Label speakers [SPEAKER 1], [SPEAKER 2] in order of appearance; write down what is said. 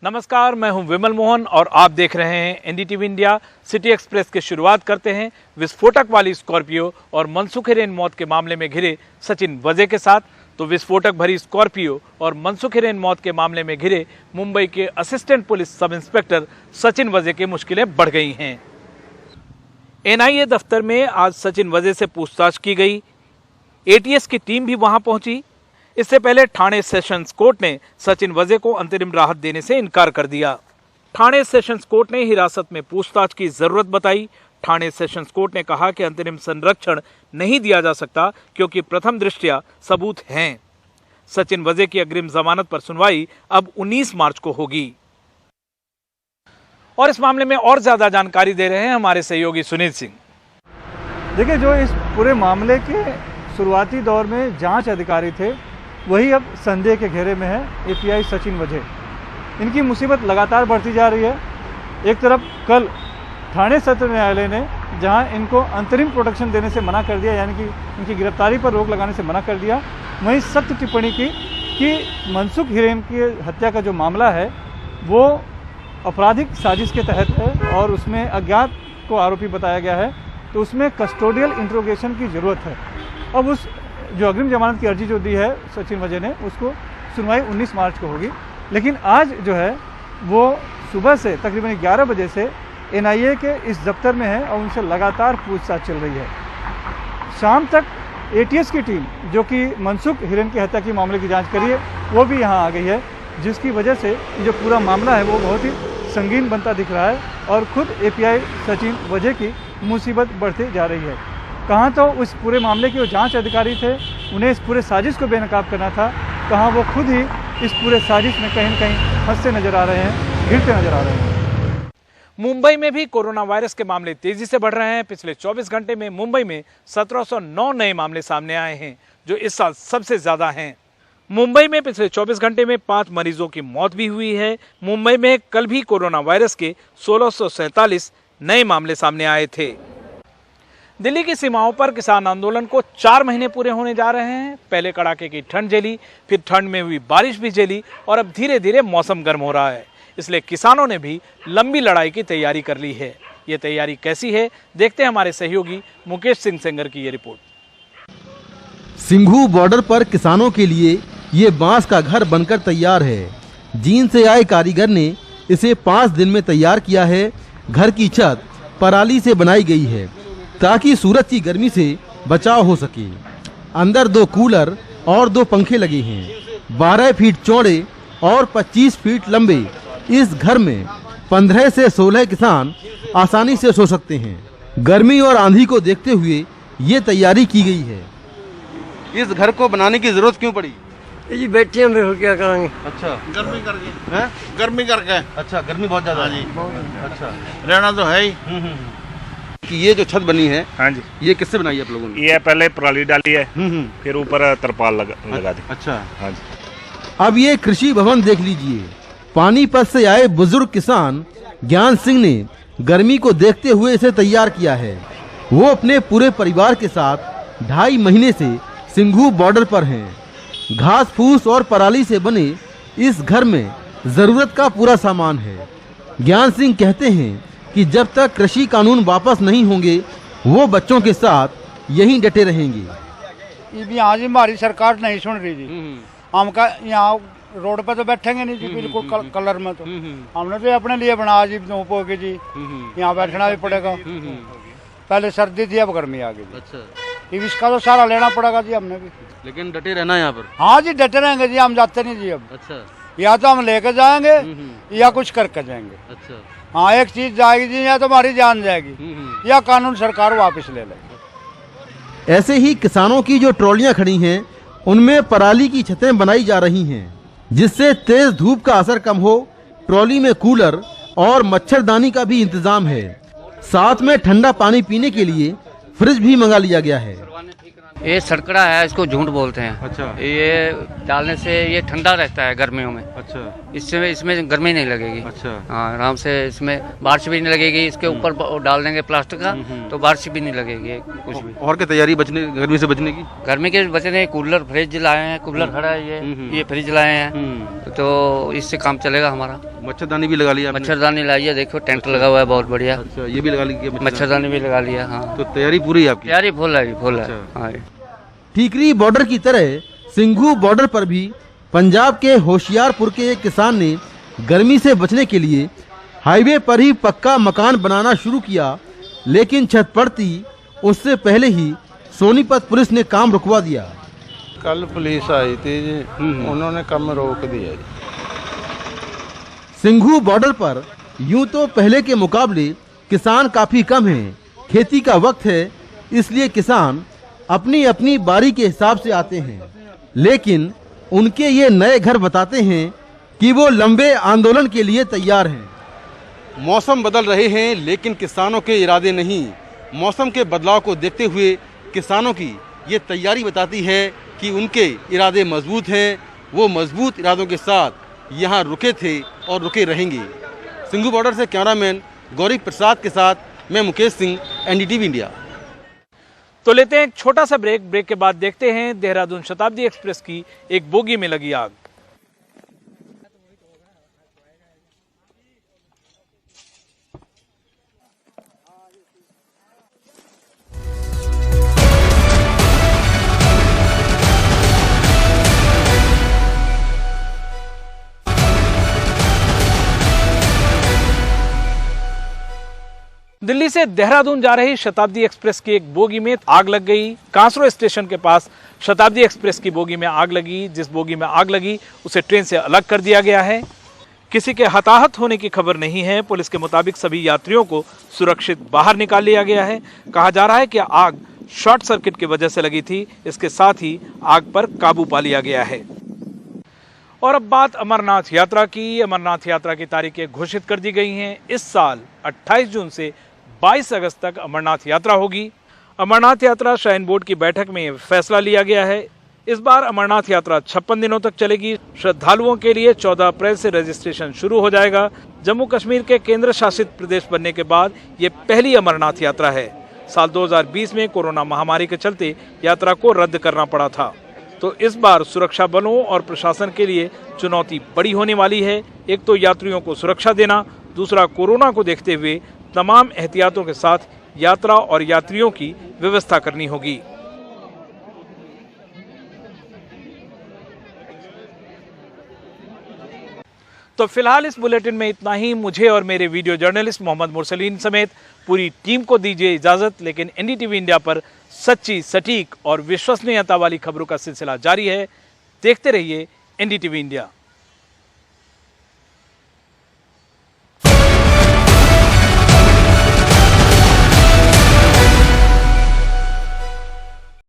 [SPEAKER 1] नमस्कार, मैं हूं विमल मोहन और आप देख रहे हैं एनडीटीवी इंडिया। सिटी एक्सप्रेस की शुरुआत करते हैं विस्फोटक वाली स्कॉर्पियो और मनसुख हिरेन मौत के मामले में घिरे सचिन वजे के साथ। तो विस्फोटक भरी स्कॉर्पियो और मनसुख हिरेन मौत के मामले में घिरे मुंबई के assistant police sub inspector Sachin वजे की मुश्किलें बढ़ गई हैं। एनआईए दफ्तर में आज सचिन वजे से पूछताछ की गई। एटीएस की टीम भी वहां पहुंची। इससे पहले ठाणे सेशंस कोर्ट ने सचिन वजे को अंतरिम राहत देने से इनकार कर दिया। ठाणे सेशंस कोर्ट ने हिरासत में पूछताछ की जरूरत बताई। ठाणे सेशंस कोर्ट ने कहा कि अंतरिम संरक्षण नहीं दिया जा सकता क्योंकि प्रथम दृष्टया सबूत हैं। सचिन वजे की अग्रिम जमानत पर सुनवाई अब 19 मार्च को होगी। और इस मामले में और ज्यादा जानकारी दे रहे हैं हमारे सहयोगी सुनील सिंह।
[SPEAKER 2] देखिए, जो इस पूरे मामले के शुरुआती दौर में जांच अधिकारी थे वही अब संदेह के घेरे में है। एपीआई सचिन वजे, इनकी मुसीबत लगातार बढ़ती जा रही है। एक तरफ कल ठाणे सत्र न्यायालय ने जहां इनको अंतरिम प्रोटेक्शन देने से मना कर दिया, यानी कि इनकी गिरफ्तारी पर रोक लगाने से मना कर दिया, वहीं सख्त टिप्पणी की कि मनसुख हिरेन की हत्या का जो मामला है वो आपराधिक साजिश के तहत है और उसमें अज्ञात को आरोपी बताया गया है, तो उसमें कस्टोडियल इंट्रोगेशन की ज़रूरत है। अब उस जो अग्रिम जमानत की अर्जी जो दी है सचिन वजे ने, उसको सुनवाई 19 मार्च को होगी। लेकिन आज जो है वो सुबह से तकरीबन 11 बजे से एनआईए के इस दफ्तर में है और उनसे लगातार पूछताछ चल रही है। शाम तक एटीएस की टीम जो कि मनसुख हिरेन की हत्या के मामले की जांच करी है वो भी यहाँ आ गई है, जिसकी वजह से जो पूरा मामला है वो बहुत ही संगीन बनता दिख रहा है और खुद एपीआई सचिन वजे की मुसीबत बढ़ती जा रही है। कहाँ तो उस पूरे मामले के जो जांच अधिकारी थे उन्हें इस पूरे साजिश को बेनकाब करना था, कहाँ वो खुद ही इस पूरे साजिश में कहीं न कहीं फंसते नजर आ रहे हैं, घिरते नजर आ रहे हैं।
[SPEAKER 1] मुंबई में भी कोरोना वायरस के मामले तेजी से बढ़ रहे हैं। पिछले 24 घंटे में मुंबई में 1709 नए मामले सामने आए हैं, जो इस साल सबसे ज्यादा हैं। मुंबई में पिछले 24 घंटे में 5 मरीजों की मौत भी हुई है। मुंबई में कल भी कोरोना वायरस के 1647 नए मामले सामने आए थे। दिल्ली की सीमाओं पर किसान आंदोलन को 4 महीने पूरे होने जा रहे हैं। पहले कड़ाके की ठंड झेली, फिर ठंड में हुई बारिश भी झेली और अब धीरे धीरे मौसम गर्म हो रहा है। इसलिए किसानों ने भी लंबी लड़ाई की तैयारी कर ली है। ये तैयारी कैसी है, देखते हैं हमारे सहयोगी मुकेश सिंह सेंगर की ये रिपोर्ट।
[SPEAKER 3] सिंघू बॉर्डर पर किसानों के लिए ये बांस का घर बनकर तैयार है। चीन से आए कारीगर ने इसे 5 दिन में तैयार किया है। घर की छत पराली से बनाई गई है ताकि सूरज की गर्मी से बचाव हो सके। अंदर 2 कूलर और 2 पंखे लगे हैं। 12 फीट चौड़े और 25 फीट लंबे इस घर में 15 से 16 किसान आसानी से सो सकते हैं। गर्मी और आंधी को देखते हुए ये तैयारी की गई है। इस घर को बनाने की जरूरत क्यों पड़ी?
[SPEAKER 4] जी बैठे हम क्या करेंगे।
[SPEAKER 3] अच्छा,
[SPEAKER 5] गर्मी करके हैं? गर्मी करके।
[SPEAKER 3] अच्छा, गर्मी बहुत ज्यादा
[SPEAKER 5] जी।
[SPEAKER 3] अच्छा,
[SPEAKER 5] रहना तो है ही।
[SPEAKER 3] कि ये जो छत बनी है,
[SPEAKER 6] हाँ जी,
[SPEAKER 3] ये किससे बनाई आप लोगों ने?
[SPEAKER 6] ये पहले पराली डाली है, फिर ऊपर तरपाल लगा दी।
[SPEAKER 3] अच्छा,
[SPEAKER 6] हाँ जी।
[SPEAKER 3] अब ये कृषि भवन देख लीजिए। पानीपत से आए बुजुर्ग किसान ज्ञान सिंह ने गर्मी को देखते हुए इसे तैयार किया है। वो अपने पूरे परिवार के साथ 2.5 महीने से सिंघू बॉर्डर पर हैं। घास फूस और पराली से बने इस घर में जरूरत का पूरा सामान है। ज्ञान सिंह कहते हैं कि जब तक कृषि कानून वापस नहीं होंगे वो बच्चों के साथ यहीं डटे रहेंगे।
[SPEAKER 7] यहाँ जी हमारी सरकार नहीं सुन रही जी। हम का यहाँ रोड पे तो बैठेंगे नहीं जी, बिल्कुल कलर में। तो हमने तो अपने लिए बना जी धूप होगी जी, यहाँ बैठना भी पड़ेगा। पहले सर्दी थी, अब गर्मी आ गई। अच्छा, इसका तो सारा लेना पड़ेगा जी हमने भी।
[SPEAKER 3] लेकिन डटे रहना यहाँ पर?
[SPEAKER 7] हाँ जी, डटे रहेंगे जी, हम जाते नहीं जी अब। अच्छा, या तो हम लेकर जाएंगे या कुछ करके जाएंगे। अच्छा, हाँ, एक चीज जाएगी जी, या तो हमारी जान जाएगी या कानून सरकार वापस ले लेगी।
[SPEAKER 3] ऐसे ही किसानों की जो ट्रॉलियां खड़ी हैं उनमें पराली की छतें बनाई जा रही हैं, जिससे तेज धूप का असर कम हो। ट्रॉली में कूलर और मच्छरदानी का भी इंतजाम है। साथ में ठंडा पानी पीने के लिए फ्रिज भी मंगा लिया गया है।
[SPEAKER 4] ये सड़कड़ा है, इसको झूठ बोलते हैं।
[SPEAKER 3] अच्छा
[SPEAKER 4] ये डालने से ये ठंडा रहता है गर्मियों में,
[SPEAKER 3] अच्छा
[SPEAKER 4] इससे इसमें गर्मी नहीं लगेगी।
[SPEAKER 3] अच्छा
[SPEAKER 4] हाँ, आराम से इसमें बारिश भी नहीं लगेगी। इसके ऊपर डाल देंगे प्लास्टिक का तो बारिश भी नहीं लगेगी कुछ भी।
[SPEAKER 3] और क्या तैयारी बचने गर्मी से बचने की?
[SPEAKER 4] गर्मी के बचने कूलर फ्रिज लाए हैं, कूलर खड़ा है ये फ्रिज लाए हैं, तो इससे काम चलेगा हमारा।
[SPEAKER 3] मच्छरदानी भी लगा लिया आपने?
[SPEAKER 4] मच्छरदानी लाइए, देखो टेंट लगा हुआ है बहुत बढ़िया।
[SPEAKER 3] अच्छा ये भी लगा ली?
[SPEAKER 4] मच्छरदानी भी लगा लिया। हाँ
[SPEAKER 3] तो तैयारी पूरी है आपकी?
[SPEAKER 4] तैयारी फुल है, फुल है।
[SPEAKER 3] अच्छा।
[SPEAKER 4] हाँ
[SPEAKER 3] ठीकरी बॉर्डर की तरह सिंघू बॉर्डर पर भी पंजाब के होशियारपुर के एक किसान ने गर्मी से बचने के लिए हाईवे पर ही पक्का मकान बनाना शुरू किया, लेकिन छत पड़ती उससे पहले ही सोनीपत पुलिस ने काम रुकवा दिया।
[SPEAKER 8] कल पुलिस आई थी जी, उन्होंने काम रोक दिया जी।
[SPEAKER 3] सिंघू बॉर्डर पर यूं तो पहले के मुकाबले किसान काफी कम हैं। खेती का वक्त है, इसलिए किसान अपनी अपनी बारी के हिसाब से आते हैं, लेकिन उनके ये नए घर बताते हैं कि वो लंबे आंदोलन के लिए तैयार हैं। मौसम बदल रहे हैं, लेकिन किसानों के इरादे नहीं। मौसम के बदलाव को देखते हुए किसानों की ये तैयारी बताती है कि उनके इरादे मजबूत हैं। वो मजबूत इरादों के साथ यहाँ रुके थे और रुके रहेंगे। सिंघू बॉर्डर से कैमरामैन गौरी प्रसाद के साथ मैं मुकेश सिंह, एनडीटीवी इंडिया।
[SPEAKER 1] तो लेते हैं एक छोटा सा ब्रेक। ब्रेक के बाद देखते हैं देहरादून शताब्दी एक्सप्रेस की एक बोगी में लगी आग। दिल्ली से देहरादून जा रही शताब्दी एक्सप्रेस की एक बोगी में आग लग गई। कांसरो स्टेशन के पास शताब्दी एक्सप्रेस की बोगी में आग लगी। जिस बोगी में आग लगी उसे ट्रेन से अलग कर दिया गया है। किसी के हताहत होने की खबर नहीं है। पुलिस के मुताबिक सभी यात्रियों को सुरक्षित बाहर निकाल लिया गया है। कहा जा रहा है कि आग शॉर्ट सर्किट की वजह से लगी थी। इसके साथ ही आग पर काबू पा लिया गया है। और अब बात अमरनाथ यात्रा की। अमरनाथ यात्रा की तारीखें घोषित कर दी गई हैं। इस साल 28 जून से 22 अगस्त तक अमरनाथ यात्रा होगी। अमरनाथ यात्रा श्राइन बोर्ड की बैठक में फैसला लिया गया है। इस बार अमरनाथ यात्रा 56 दिनों तक चलेगी। श्रद्धालुओं के लिए 14 अप्रैल से रजिस्ट्रेशन शुरू हो जाएगा। जम्मू कश्मीर के केंद्र शासित प्रदेश बनने के बाद ये पहली अमरनाथ यात्रा है। साल 2020 में कोरोना महामारी के चलते यात्रा को रद्द करना पड़ा था। तो इस बार सुरक्षा बलों और प्रशासन के लिए चुनौती बड़ी होने वाली है। एक तो यात्रियों को सुरक्षा देना, दूसरा कोरोना को देखते हुए तमाम एहतियातों के साथ यात्रा और यात्रियों की व्यवस्था करनी होगी। तो फिलहाल इस बुलेटिन में इतना ही। मुझे और मेरे वीडियो जर्नलिस्ट मोहम्मद मुरसलीन समेत पूरी टीम को दीजिए इजाजत। लेकिन एनडीटीवी इंडिया पर सच्ची, सटीक और विश्वसनीयता वाली खबरों का सिलसिला जारी है। देखते रहिए एनडीटीवी इंडिया।